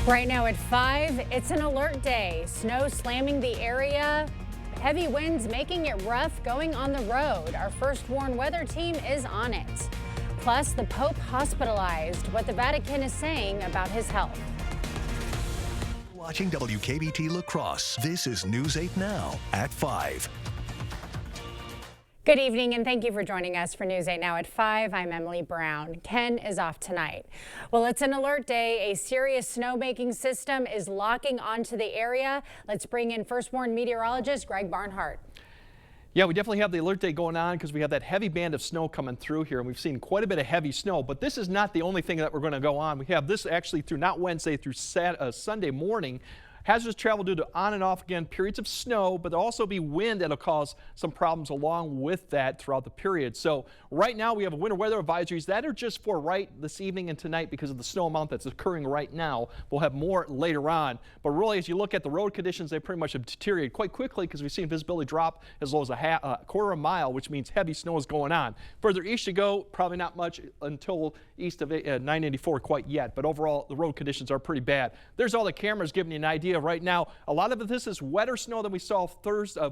Right now at 5, it's an alert day. Snow slamming the area, heavy winds making it rough going on the road. Our first warn weather team is on it. Plus, the Pope hospitalized, what the Vatican is saying about his health. Watching WKBT La Crosse. This is News 8 Now at 5. Good evening and thank you for joining us for News 8 Now at 5. I'm Emily Brown. Ken is off tonight. Well, it's an alert day. A serious snowmaking system is locking onto the area. Let's bring in First Warn meteorologist Greg Barnhart. Yeah, we definitely have the alert day going on because we have that heavy band of snow coming through here, and we've seen quite a bit of heavy snow. But this is not the only thing that we're going to go on. We have this actually through not Wednesday through Sunday morning. Hazardous travel due to on and off again periods of snow, but there'll also be wind that'll cause some problems along with that throughout the period. So right now we have winter weather advisories that are just for right this evening and tonight because of the snow amount that's occurring right now. We'll have more later on. But really, as you look at the road conditions, they pretty much have deteriorated quite quickly because we've seen visibility drop as low as a quarter of a mile, which means heavy snow is going on. Further east you go, probably not much until east of 984 quite yet. But overall, the road conditions are pretty bad. There's all the cameras giving you an idea right now. A lot of this is wetter snow than we saw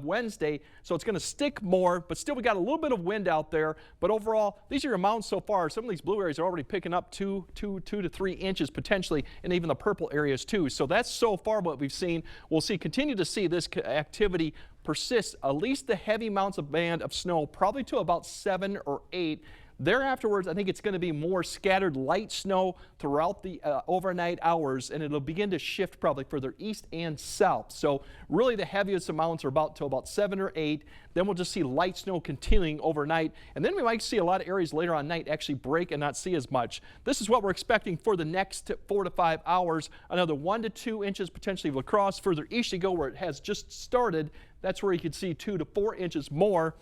Wednesday, so it's going to stick more, but still we got a little bit of wind out there. But overall, these are your amounts so far. Some of these blue areas are already picking up 2 to 3 inches potentially, and even the purple areas too. So that's so far what we've seen. We'll continue to see this activity persist, at least the heavy amounts of band of snow, probably to about 7 or 8. Thereafterwards, I think it's going to be more scattered light snow throughout the overnight hours, and it'll begin to shift probably further east and south. So really the heaviest amounts are about 7 or 8. Then we'll just see light snow continuing overnight, and then we might see a lot of areas later on night actually break and not see as much. This is what we're expecting for the next 4 to 5 hours. Another 1 to 2 inches potentially of La Crosse. Further east you go where it has just started, that's where you could see 2 to 4 inches more.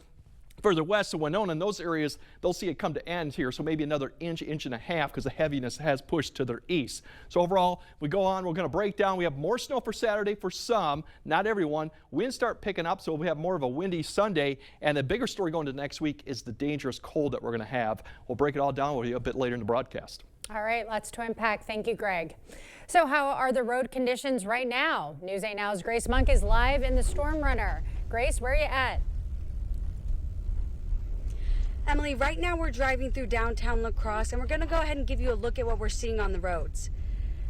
Further west of Winona, in those areas, they'll see it come to end here, so maybe another inch and a half because the heaviness has pushed to their east. So overall, we go on, we're going to break down. We have more snow for Saturday for some, not everyone. Winds start picking up, so we have more of a windy Sunday. And the bigger story going to next week is the dangerous cold that we're going to have. We'll break it all down with you a bit later in the broadcast. All right, lots to unpack. Thank you, Greg. So how are the road conditions right now? News 8 Now's Grace Monk is live in the Storm Runner. Grace, where are you at? Emily, right now we're driving through downtown La Crosse, and we're going to go ahead and give you a look at what we're seeing on the roads.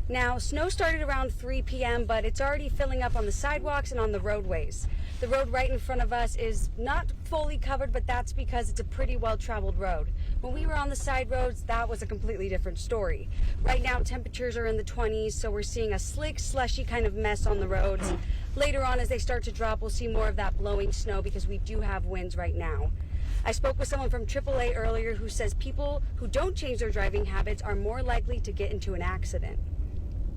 Now, snow started around 3 p.m., but it's already filling up on the sidewalks and on the roadways. The road right in front of us is not fully covered, but that's because it's a pretty well-traveled road. When we were on the side roads, that was a completely different story. Right now, temperatures are in the 20s, so we're seeing a slick, slushy kind of mess on the roads. Later on, as they start to drop, we'll see more of that blowing snow because we do have winds right now. I spoke with someone from AAA earlier who says people who don't change their driving habits are more likely to get into an accident.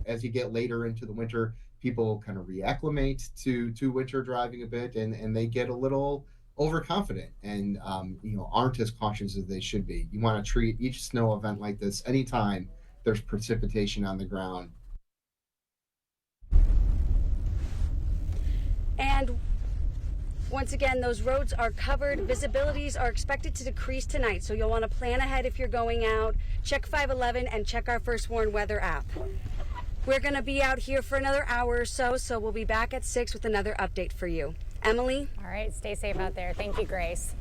As you get later into the winter, people kind of reacclimate to winter driving a bit, and they get a little overconfident and aren't as cautious as they should be. You want to treat each snow event like this anytime there's precipitation on the ground. And once again, those roads are covered. Visibilities are expected to decrease tonight, so you'll want to plan ahead if you're going out. Check 511 and check our First Warn weather app. We're going to be out here for another hour or so we'll be back at 6 with another update for you. Emily? All right, stay safe out there. Thank you, Grace.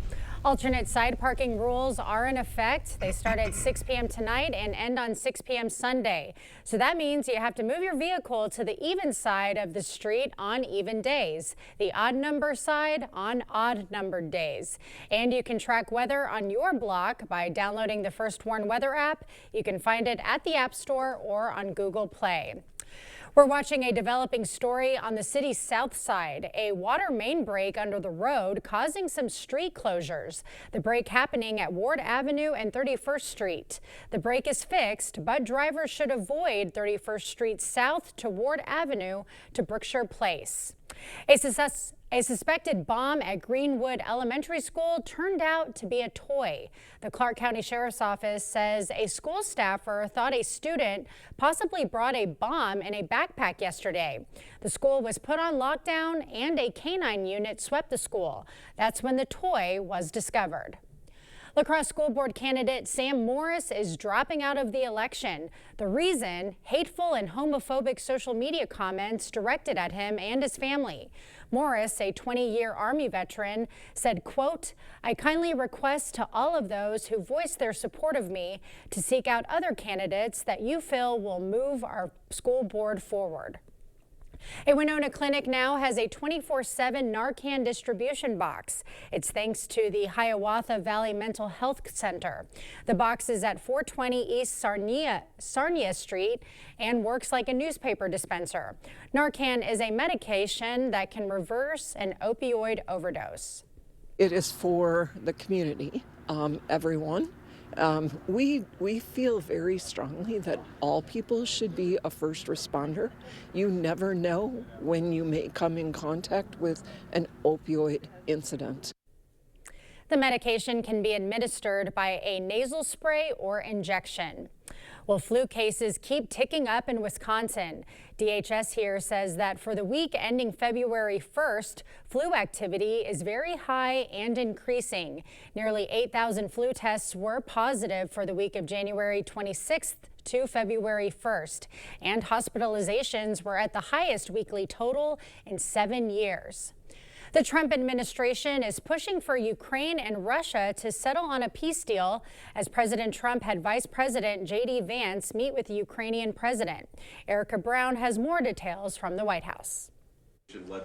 Alternate side parking rules are in effect. They start at 6 p.m. tonight and end on 6 p.m. Sunday. So that means you have to move your vehicle to the even side of the street on even days, the odd number side on odd numbered days. And you can track weather on your block by downloading the First Warn weather app. You can find it at the App Store or on Google Play. We're watching a developing story on the city's south side, a water main break under the road causing some street closures. The break happening at Ward Avenue and 31st Street. The break is fixed, but drivers should avoid 31st Street south to Ward Avenue to Brookshire Place. A suspected bomb at Greenwood Elementary School turned out to be a toy. The Clark County Sheriff's Office says a school staffer thought a student possibly brought a bomb in a backpack yesterday. The school was put on lockdown and a canine unit swept the school. That's when the toy was discovered. La Crosse School Board candidate Sam Morris is dropping out of the election. The reason, hateful and homophobic social media comments directed at him and his family. Morris, a 20-year Army veteran, said, quote, "I kindly request to all of those who voice their support of me to seek out other candidates that you feel will move our school board forward." A Winona clinic now has a 24/7 Narcan distribution box. It's thanks to the Hiawatha Valley Mental Health Center. The box is at 420 East Sarnia Street and works like a newspaper dispenser. Narcan is a medication that can reverse an opioid overdose. It is for the community, everyone. We feel very strongly that all people should be a first responder. You never know when you may come in contact with an opioid incident. The medication can be administered by a nasal spray or injection. Well, flu cases keep ticking up in Wisconsin. DHS here says that for the week ending February 1st, flu activity is very high and increasing. Nearly 8,000 flu tests were positive for the week of January 26th to February 1st, and hospitalizations were at the highest weekly total in 7 years. The Trump administration is pushing for Ukraine and Russia to settle on a peace deal as President Trump had Vice President J.D. Vance meet with the Ukrainian president. Erica Brown has more details from the White House.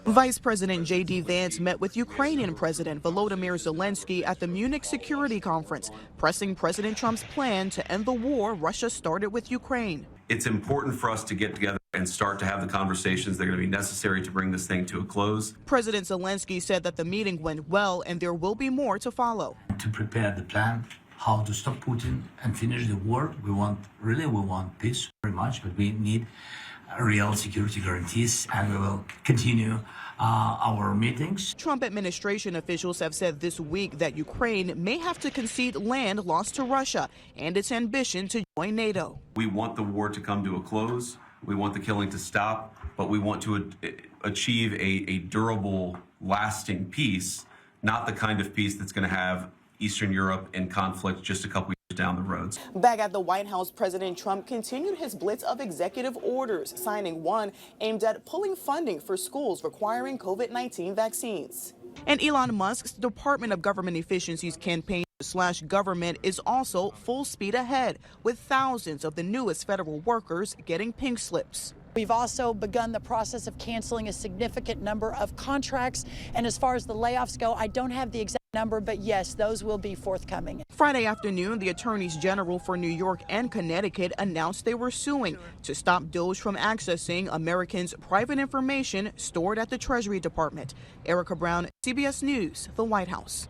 Vice President J.D. Vance met with Ukrainian President Volodymyr Zelensky at the Munich Security Conference, pressing President Trump's plan to end the war Russia started with Ukraine. It's important for us to get together and start to have the conversations that are going to be necessary to bring this thing to a close. President Zelensky said that the meeting went well and there will be more to follow. To prepare the plan, how to stop Putin and finish the war. We want peace very much, but we need real security guarantees, and we will continue our meetings. Trump administration officials have said this week that Ukraine may have to concede land lost to Russia and its ambition to join NATO. We want the war to come to a close. We want the killing to stop, but we want to achieve a durable, lasting peace, not the kind of peace that's going to have Eastern Europe in conflict just a couple years down the road. Back at the White House, President Trump continued his blitz of executive orders, signing one aimed at pulling funding for schools requiring COVID-19 vaccines. And Elon Musk's Department of Government Efficiency's campaign /government is also full speed ahead, with thousands of the newest federal workers getting pink slips. We've also begun the process of canceling a significant number of contracts. And as far as the layoffs go, I don't have the exact number, but yes, those will be forthcoming. Friday afternoon, the attorneys general for New York and Connecticut announced they were suing to stop DOJ from accessing Americans' private information stored at the Treasury Department. Erica Brown, CBS News, the White House.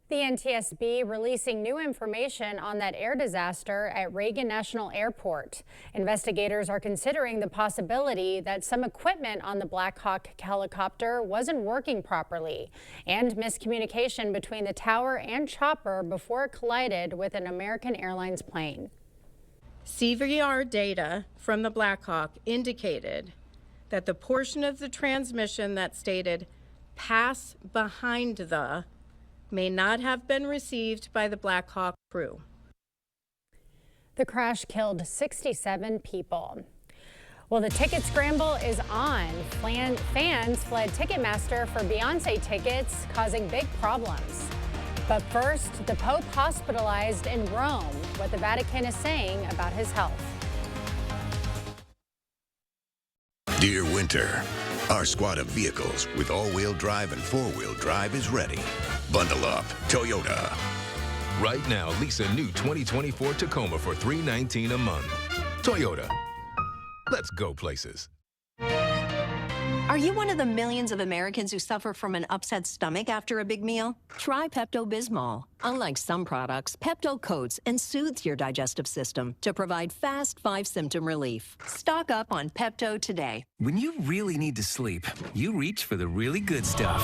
The NTSB releasing new information on that air disaster at Reagan National Airport. Investigators are considering the possibility that some equipment on the Black Hawk helicopter wasn't working properly, and miscommunication between the tower and chopper before it collided with an American Airlines plane. CVR data from the Black Hawk indicated that the portion of the transmission that stated "pass behind the" may not have been received by the Black Hawk crew. The crash killed 67 people. Well, the ticket scramble is on. Fans fled Ticketmaster for Beyonce tickets, causing big problems. But first, the Pope hospitalized in Rome, what the Vatican is saying about his health. Dear Winter, our squad of vehicles with all-wheel drive and four-wheel drive is ready. Bundle up, Toyota. Right now, lease a new 2024 Tacoma for $319 a month. Toyota. Let's go places. Are you one of the millions of Americans who suffer from an upset stomach after a big meal? Try Pepto-Bismol. Unlike some products, Pepto coats and soothes your digestive system to provide fast 5-symptom relief. Stock up on Pepto today. When you really need to sleep, you reach for the really good stuff.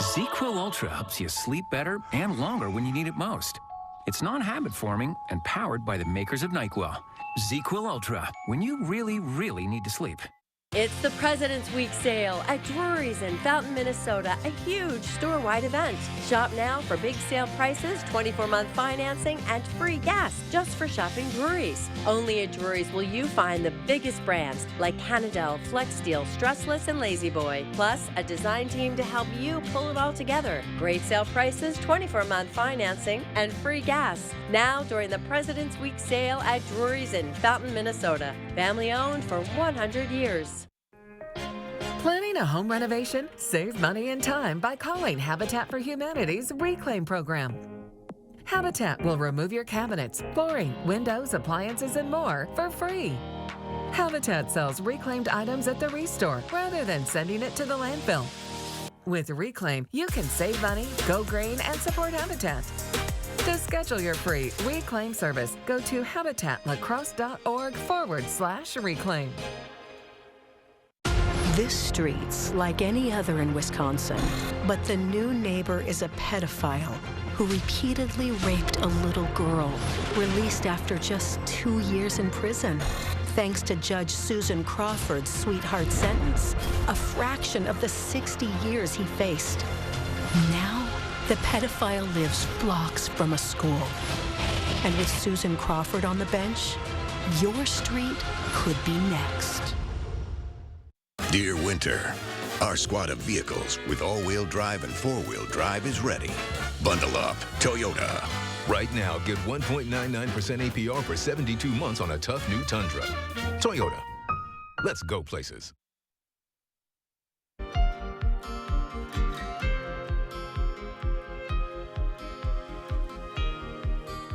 ZzzQuil Ultra helps you sleep better and longer when you need it most. It's non-habit forming and powered by the makers of NyQuil. ZzzQuil Ultra, when you really, really need to sleep. It's the President's Week sale at Drury's in Fountain, Minnesota, a huge store-wide event. Shop now for big sale prices, 24-month financing, and free gas just for shopping Drury's. Only at Drury's will you find the biggest brands like Canadel, FlexSteel, Stressless, and La-Z-Boy, plus a design team to help you pull it all together. Great sale prices, 24-month financing, and free gas. Now during the President's Week sale at Drury's in Fountain, Minnesota. Family owned for 100 years. Planning a home renovation? Save money and time by calling Habitat for Humanity's Reclaim Program. Habitat will remove your cabinets, flooring, windows, appliances, and more for free. Habitat sells reclaimed items at the Restore rather than sending it to the landfill. With Reclaim, you can save money, go green, and support Habitat. To schedule your free Reclaim service, go to habitatlacrosse.org/reclaim. This street's like any other in Wisconsin, but the new neighbor is a pedophile who repeatedly raped a little girl, released after just 2 years in prison. Thanks to Judge Susan Crawford's sweetheart sentence, a fraction of the 60 years he faced. Now, the pedophile lives blocks from a school. And with Susan Crawford on the bench, your street could be next. Dear Winter, our squad of vehicles with all-wheel drive and four-wheel drive is ready. Bundle up, Toyota. Right now, get 1.99% APR for 72 months on a tough new Tundra. Toyota. Let's go places.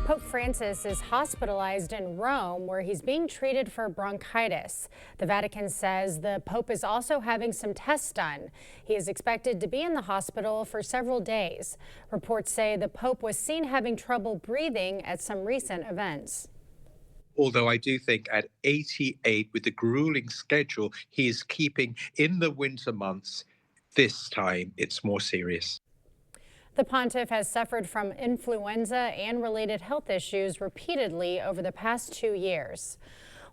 Pope Francis is hospitalized in Rome, where he's being treated for bronchitis. The Vatican says the Pope is also having some tests done. He is expected to be in the hospital for several days. Reports say the Pope was seen having trouble breathing at some recent events. Although I do think at 88, with the grueling schedule he is keeping in the winter months, this time it's more serious. The pontiff has suffered from influenza and related health issues repeatedly over the past 2 years.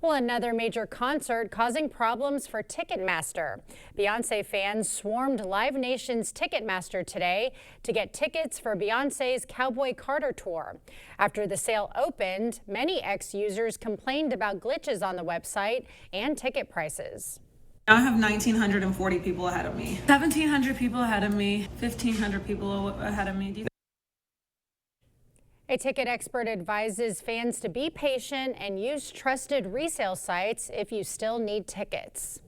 Well, another major concert causing problems for Ticketmaster. Beyonce fans swarmed Live Nation's Ticketmaster today to get tickets for Beyonce's Cowboy Carter tour. After the sale opened, many ex-users complained about glitches on the website and ticket prices. I have 1,940 people ahead of me, 1,700 people ahead of me, 1,500 people ahead of me. A ticket expert advises fans to be patient and use trusted resale sites if you still need tickets.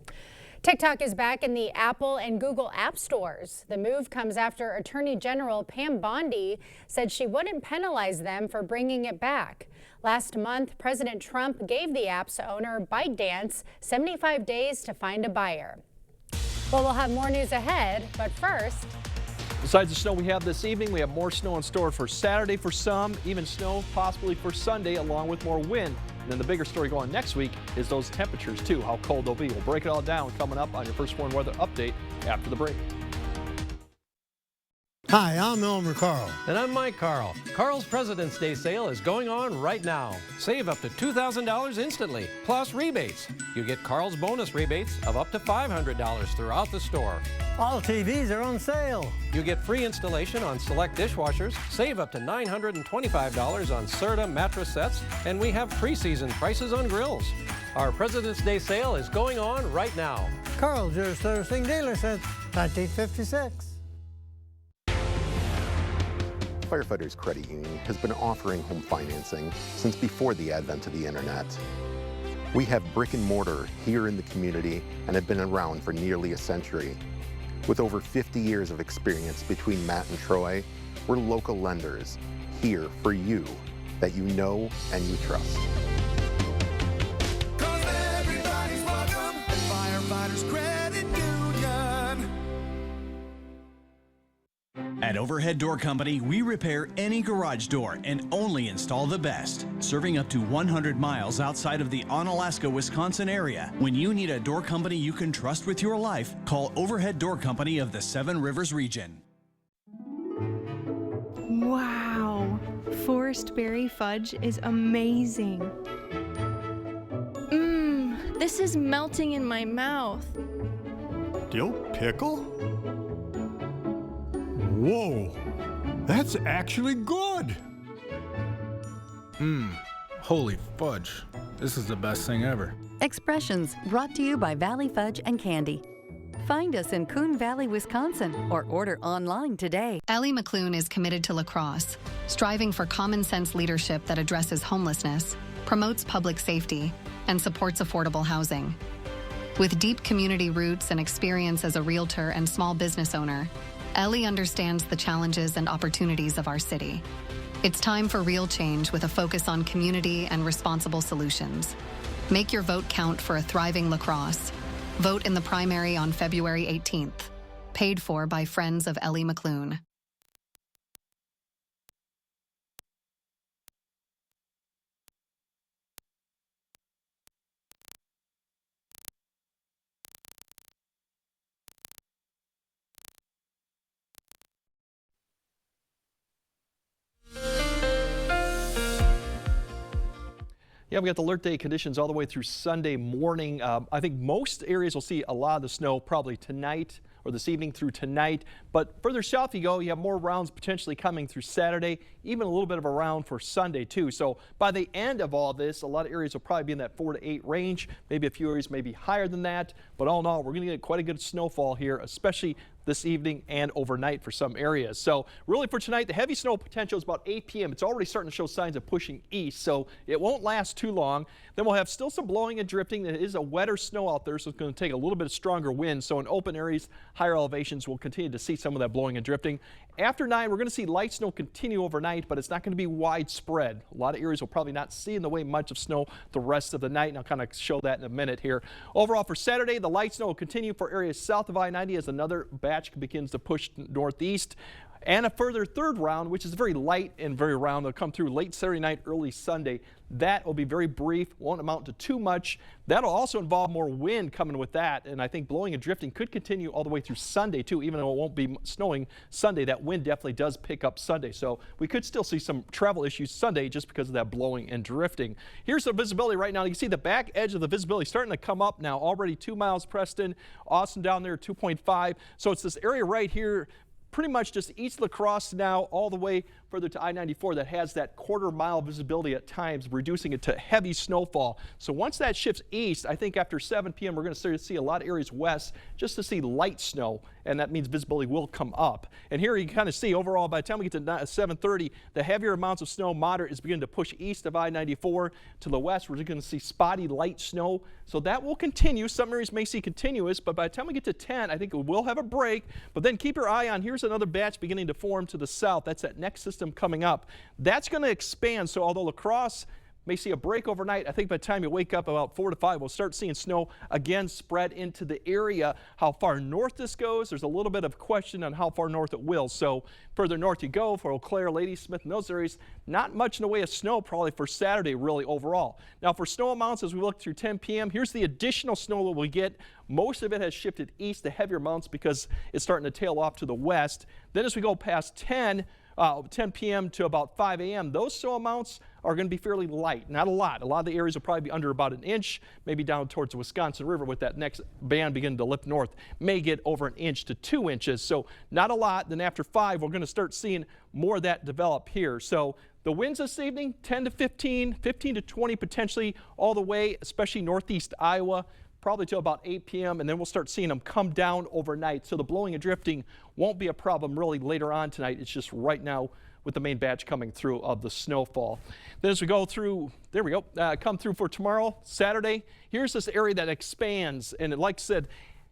TikTok is back in the Apple and Google app stores. The move comes after Attorney General Pam Bondi said she wouldn't penalize them for bringing it back. Last month, President Trump gave the app's owner, ByteDance, 75 days to find a buyer. Well, we'll have more news ahead, but first. Besides the snow we have this evening, we have more snow in store for Saturday for some, even snow possibly for Sunday, along with more wind. And then the bigger story going next week is those temperatures, too, how cold they'll be. We'll break it all down coming up on your First Warn Weather Update after the break. Hi, I'm Elmer Carl. And I'm Mike Carl. Carl's President's Day sale is going on right now. Save up to $2,000 instantly, plus rebates. You get Carl's bonus rebates of up to $500 throughout the store. All TVs are on sale. You get free installation on select dishwashers, save up to $925 on Serta mattress sets, and we have pre-season prices on grills. Our President's Day sale is going on right now. Carl's, your servicing dealer since 1956. Firefighters Credit Union has been offering home financing since before the advent of the internet. We have brick and mortar here in the community and have been around for nearly a century. With over 50 years of experience between Matt and Troy, we're local lenders here for you that you know and you trust. Everybody's welcome at Firefighters Credit Union. At Overhead Door Company, we repair any garage door and only install the best. Serving up to 100 miles outside of the Onalaska, Wisconsin area. When you need a door company you can trust with your life, call Overhead Door Company of the Seven Rivers region. Wow, Forest Berry Fudge is amazing. This is melting in my mouth. Dill pickle? Whoa, that's actually good. Holy fudge. This is the best thing ever. Expressions brought to you by Valley Fudge and Candy. Find us in Coon Valley, Wisconsin, or order online today. Ellie McClune is committed to lacrosse, striving for common sense leadership that addresses homelessness, promotes public safety, and supports affordable housing. With deep community roots and experience as a realtor and small business owner, Ellie understands the challenges and opportunities of our city. It's time for real change with a focus on community and responsible solutions. Make your vote count for a thriving lacrosse. Vote in the primary on February 18th. Paid for by Friends of Ellie McClune. Yeah, we got the alert day conditions all the way through Sunday morning. I think most areas will see a lot of the snow probably tonight or this evening through tonight. But further south you go, you have more rounds potentially coming through Saturday, even a little bit of a round for Sunday too. So by the end of all this, a lot of areas will probably be in that 4 to 8 range. Maybe a few areas may be higher than that. But all in all, we're going to get quite a good snowfall here, especially this evening and overnight for some areas. So really for tonight, the heavy snow potential is about 8 p.m. It's already starting to show signs of pushing east, so it won't last too long. Then we'll have still some blowing and drifting. There is a wetter snow out there, so it's going to take a little bit of stronger wind. So in open areas, higher elevations, we'll continue to see some of that blowing and drifting. After 9, we're going to see light snow continue overnight, but it's not going to be widespread. A lot of areas will probably not see in the way much of snow the rest of the night, and I'll kind of show that in a minute here. Overall for Saturday, the light snow will continue for areas south of I-90 as another batch begins to push northeast. And a further third round, which is very light and very round, will come through late Saturday night, early Sunday. That will be very brief, won't amount to too much. That'll also involve more wind coming with that, and I think blowing and drifting could continue all the way through Sunday too, even though it won't be snowing Sunday. That wind definitely does pick up Sunday, so we could still see some travel issues Sunday just because of that blowing and drifting. Here's the visibility right now. You can see the back edge of the visibility starting to come up now. Already 2 miles Preston, Austin down there 2.5. So it's this area right here, pretty much just east La Crosse now all the way further to I-94 that has that quarter-mile visibility at times, reducing it to heavy snowfall. So once that shifts east, I think after 7 p.m. we're going to start to see a lot of areas west just to see light snow, and that means visibility will come up. And here you can kind of see overall by the time we get to 7:30, the heavier amounts of snow, moderate, is beginning to push east of I-94 to the west. We're going to see spotty light snow, so that will continue. Some areas may see continuous, but by the time we get to 10, I think it will have a break. But then keep your eye on, here's another batch beginning to form to the south. That's that next system coming up. That's going to expand, so although La Crosse may see a break overnight, I think by the time you wake up about 4 to 5, we'll start seeing snow again spread into the area. How far north this goes, there's a little bit of question on how far north it will. So further north you go for Eau Claire, Ladysmith, and those areas, not much in the way of snow probably for Saturday really overall. Now for snow amounts as we look through 10 p.m., here's the additional snow that we get. Most of it has shifted east to heavier amounts because it's starting to tail off to the west. Then as we go past 10 p.m. to about 5 a.m., those snow amounts are going to be fairly light. Not a lot. A lot of the areas will probably be under about an inch, maybe down towards the Wisconsin River with that next band beginning to lift north, may get over an inch to 2 inches. So not a lot. Then after 5, we're going to start seeing more of that develop here. So the winds this evening, 10 to 15, 15 to 20 potentially all the way, especially northeast Iowa, probably till about 8 p.m., and then we'll start seeing them come down overnight. So the blowing and drifting won't be a problem really later on tonight. It's just right now with the main batch coming through of the snowfall. Then as we go through, there we go, come through for tomorrow, Saturday, here's this area that expands, and like I said,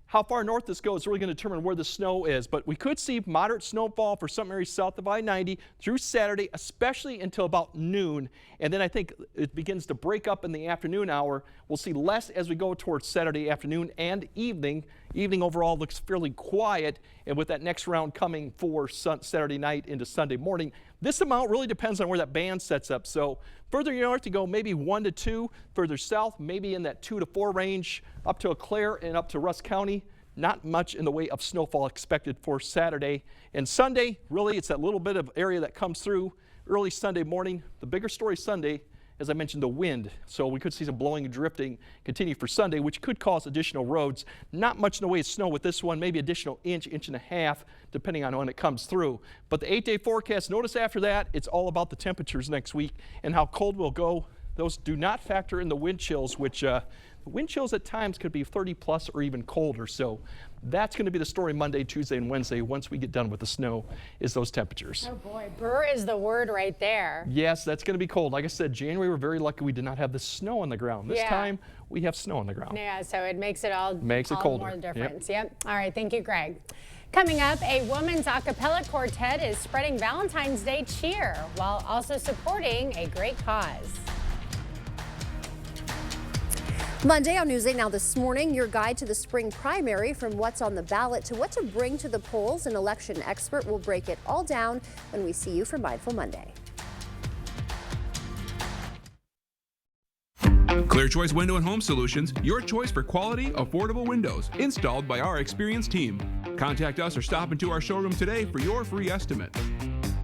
how far north this goes is really going to determine where the snow is, but we could see moderate snowfall for some areas south of I-90 through Saturday, especially until about noon, and then I think it begins to break up in the afternoon hour. We'll see less as we go towards Saturday afternoon and evening. Evening overall looks fairly quiet, and with that next round coming for Saturday night into Sunday morning, this amount really depends on where that band sets up. So further north you go, maybe 1 to 2. Further south, maybe in that 2 to 4 range, up to Eau Claire and up to Rusk County. Not much in the way of snowfall expected for Saturday. And Sunday, really, it's that little bit of area that comes through early Sunday morning. The bigger story Sunday as I mentioned, the wind. So we could see some blowing and drifting continue for Sunday, which could cause additional roads. Not much in the way of snow with this one, maybe additional inch and a half, depending on when it comes through. But the 8-day forecast, notice after that, it's all about the temperatures next week and how cold we'll go. Those do not factor in the wind chills, which the wind chills at times could be 30 plus or even colder. So that's going to be the story Monday, Tuesday, and Wednesday once we get done with the snow, is those temperatures. Oh boy, burr is the word right there. Yes, that's going to be cold. Like I said, January, we're very lucky we did not have the snow on the ground. This time, we have snow on the ground. Yeah, so it makes it all colder. More difference. Yep. All right, thank you, Greg. Coming up, a women's a cappella quartet is spreading Valentine's Day cheer while also supporting a great cause. Monday on News 8 Now this morning, your guide to the spring primary, from what's on the ballot to what to bring to the polls. An election expert will break it all down when we see you for Mindful Monday. Clear Choice Window and Home Solutions, your choice for quality, affordable windows, installed by our experienced team. Contact us or stop into our showroom today for your free estimate.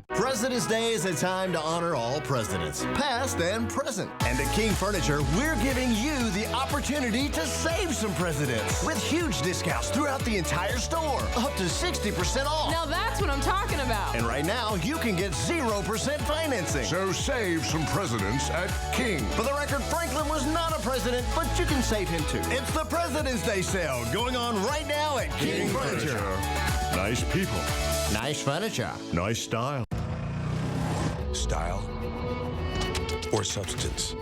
President's Day is a time to honor all presidents, past and present. And at King Furniture, we're giving you the opportunity to save some presidents with huge discounts throughout the entire store, up to 60% off. Now that's what I'm talking about. And right now, you can get 0% financing. So save some presidents at King. For the record, Franklin was not a president, but you can save him too. It's the President's Day sale going on right now at King Furniture. Nice people. Nice furniture. Nice style. Style or substance.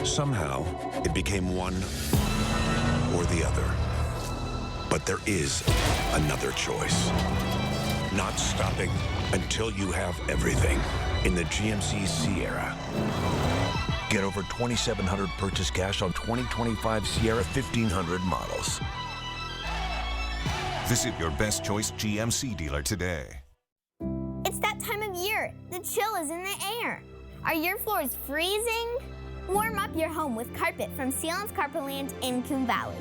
Somehow, it became one or the other. But there is another choice. Not stopping until you have everything in the GMC Sierra. Get over $2,700 purchase cash on 2025 Sierra 1500 models. Visit your Best Choice GMC dealer today. It's that time of year. The chill is in the air. Are your floors freezing? Warm up your home with carpet from Sealands Carpetland in Coon Valley.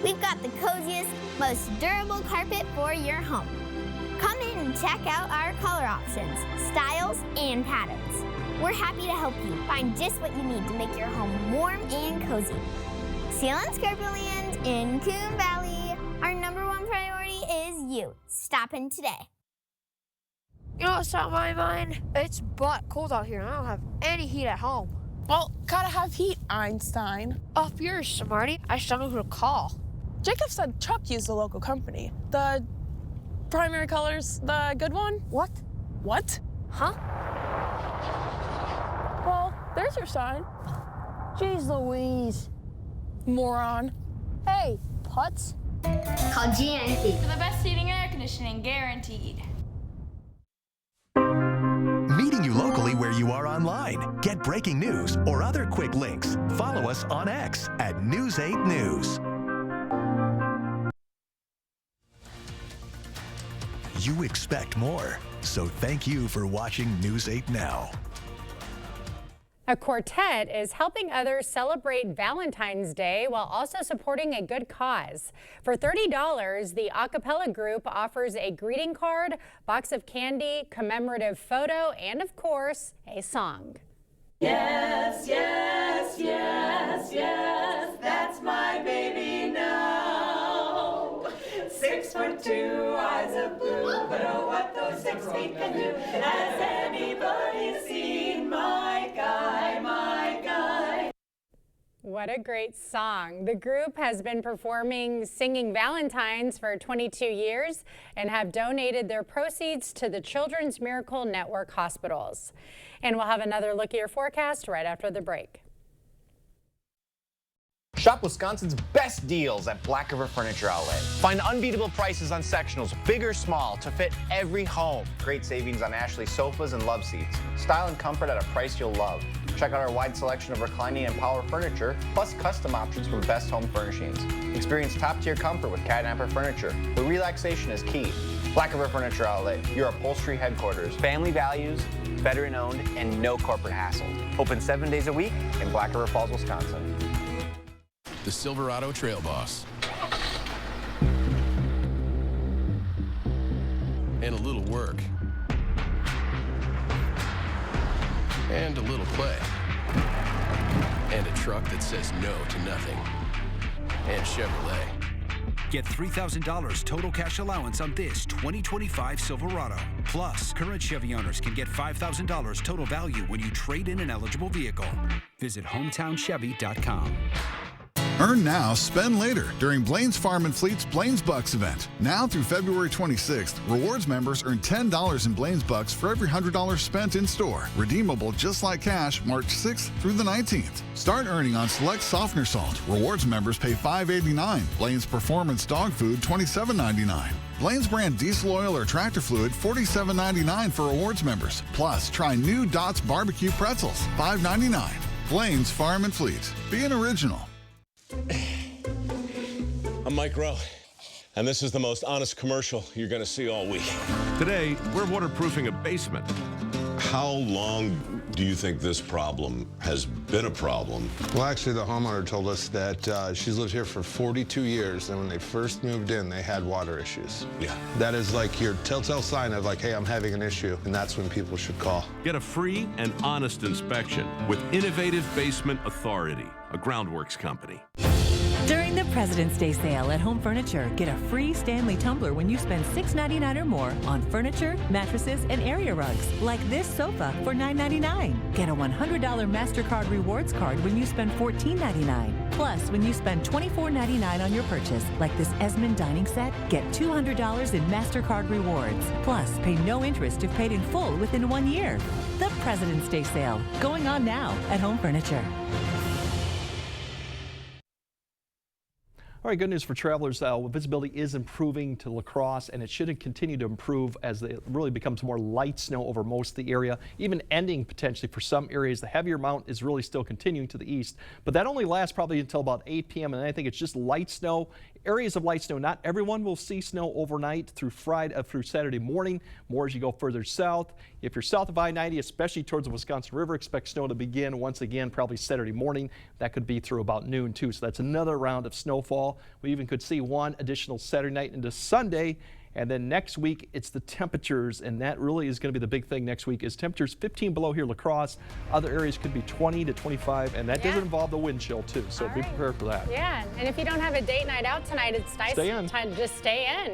We've got the coziest, most durable carpet for your home. Come in and check out our color options, styles, and patterns. We're happy to help you find just what you need to make your home warm and cozy. Sealands Carpetland in Coon Valley. Our #1 priority is you. Stop in today. You know what's on my mind? It's butt cold out here and I don't have any heat at home. Well, gotta have heat, Einstein. Up yours, smarty. I just don't know who to call. Jacob said Chuck used the local company. The Primary Colors, the good one? What? What? Huh? Well, there's your sign. Jeez Louise. Moron. Hey, putz. Call GMC. For the best heating and air conditioning, guaranteed. Meeting you locally where you are online. Get breaking news or other quick links. Follow us on X at News 8 News. You expect more, so thank you for watching News 8 Now. A quartet is helping others celebrate Valentine's Day while also supporting a good cause. For $30, the a cappella group offers a greeting card, box of candy, commemorative photo, and of course, a song. Yes, yes, yes, yes, that's my baby now. 6'2", eyes of blue, but oh, what those 6 feet can do. Has anybody seen my guy, my guy? What a great song. The group has been performing Singing Valentines for 22 years and have donated their proceeds to the Children's Miracle Network hospitals. And we'll have another look at your forecast right after the break. Shop Wisconsin's best deals at Black River Furniture Outlet. Find unbeatable prices on sectionals, big or small, to fit every home. Great savings on Ashley sofas and love seats. Style and comfort at a price you'll love. Check out our wide selection of reclining and power furniture, plus custom options from Best Home Furnishings. Experience top-tier comfort with Catnapper Furniture, where relaxation is key. Black River Furniture Outlet, your upholstery headquarters. Family values, veteran-owned, and no corporate hassle. Open 7 days a week in Black River Falls, Wisconsin. The Silverado Trail Boss. And a little work. and a little play. And a truck that says no to nothing. And Chevrolet. Get $3,000 total cash allowance on this 2025 Silverado. Plus, current Chevy owners can get $5,000 total value when you trade in an eligible vehicle. Visit HometownChevy.com. Earn now, spend later during Blaine's Farm and Fleet's Blaine's Bucks event. Now through February 26th, rewards members earn $10 in Blaine's Bucks for every $100 spent in store. Redeemable just like cash March 6th through the 19th. Start earning on select softener salt. Rewards members pay $5.89. Blaine's Performance Dog Food $27.99. Blaine's brand diesel oil or tractor fluid $47.99 for rewards members. Plus, try new Dots barbecue pretzels $5.99. Blaine's Farm and Fleet. Be an original. I'm Mike Rowe, and this is the most honest commercial you're going to see all week. Today, we're waterproofing a basement. How long do you think this problem has been a problem? Well, actually, the homeowner told us that she's lived here for 42 years, and when they first moved in, they had water issues. Yeah. That is like your telltale sign of like, hey, I'm having an issue, and that's when people should call. Get a free and honest inspection with Innovative Basement Authority, a Groundworks company. During the President's Day sale at Home Furniture, get a free Stanley tumbler when you spend $6.99 or more on furniture, mattresses, and area rugs, like this sofa for $9.99. Get a $100 MasterCard Rewards card when you spend $14.99. Plus, when you spend $24.99 on your purchase, like this Esmond dining set, get $200 in MasterCard Rewards. Plus, pay no interest if paid in full within 1 year. The President's Day sale, going on now at Home Furniture. All right, good news for travelers. Visibility is improving to La Crosse, and it should continue to improve as it really becomes more light snow over most of the area, even ending potentially for some areas. The heavier amount is really still continuing to the east, but that only lasts probably until about 8 p.m., and I think it's just light snow. Areas of light snow. Not everyone will see snow overnight through through Saturday morning. More as you go further south. If you're south of I-90, especially towards the Wisconsin River, expect snow to begin once again probably Saturday morning. That could be through about noon too. So that's another round of snowfall. We even could see one additional Saturday night into Sunday. And then next week, it's the temperatures, and that really is going to be the big thing next week is temperatures 15 below here, La Crosse. Other areas could be 20 to 25, and that doesn't involve the wind chill, too, so be prepared for that. Yeah, and if you don't have a date night out tonight, it's nice time to just stay in.